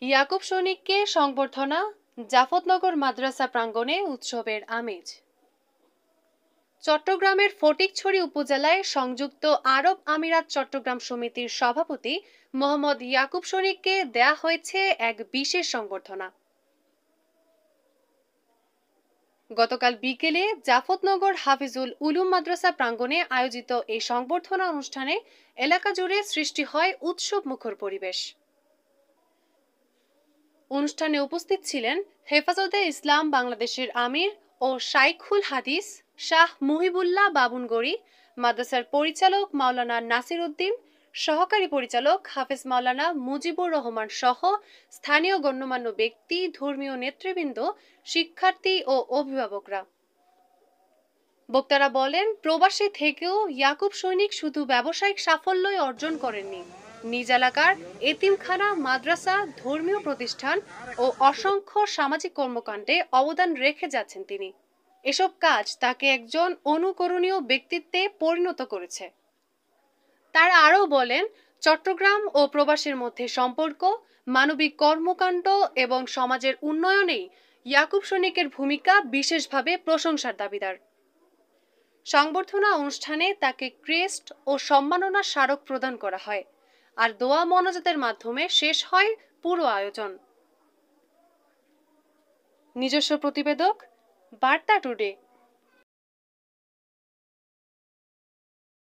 ইয়াকুব সৈনিককে সংবর্ধনা, জাফতনগর মাদ্রাসা প্রাঙ্গণে উৎসবের আমেজ। চট্টগ্রামের ফটিকছড়ি উপজেলায় সংযুক্ত আরব আমিরাত চট্টগ্রাম সমিতির সভাপতি মোহাম্মদ ইয়াকুব সৈনিককে দেয়া হয়েছে এক বিশেষ সংবর্ধনা। গতকাল বিকেলে জাফতনগর হাফিজুল উলুম মাদ্রাসা প্রাঙ্গণে আয়োজিত এই সংবর্ধনা অনুষ্ঠানে এলাকা জুড়ে সৃষ্টি হয় উৎসব মুখর পরিবেশ। অনুষ্ঠানে উপস্থিত ছিলেন হেফাজতে ইসলাম বাংলাদেশের আমির ও শাইখুল হাদিস শাহ মুহিবুল্লাহ বাবুনগরী, মাদ্রাসার পরিচালক মাওলানা নাসির উদ্দিন, সহকারী পরিচালক হাফেজ মাওলানা মুজিবুর রহমান সহ স্থানীয় গণ্যমান্য ব্যক্তি, ধর্মীয় নেতৃবৃন্দ, শিক্ষার্থী ও অভিভাবকরা। বক্তারা বলেন, প্রবাসী থেকেও ইয়াকুব সৈনিক শুধু ব্যবসায়িক সাফল্যই অর্জন করেননি, নিজ এলাকার এতিমখানা, মাদ্রাসা, ধর্মীয় প্রতিষ্ঠান ও অসংখ্য সামাজিক কর্মকাণ্ডে অবদান রেখে যাচ্ছেন তিনি। এসব কাজ তাকে একজন অনুকরণীয় ব্যক্তিত্বে পরিণত করেছে। তারা আরও বলেন, চট্টগ্রাম ও প্রবাসীর মধ্যে সম্পর্ক, মানবিক কর্মকাণ্ড এবং সমাজের উন্নয়নেই ইয়াকুব সৈনিকের ভূমিকা বিশেষভাবে প্রশংসার দাবিদার। সংবর্ধনা অনুষ্ঠানে তাকে ক্রেস্ট ও সম্মাননা স্মারক প্রদান করা হয়, আর দোয়া মোনাজাতের মাধ্যমে শেষ হয় পুরো আয়োজন। নিজস্ব প্রতিবেদক, বার্তা টুডে।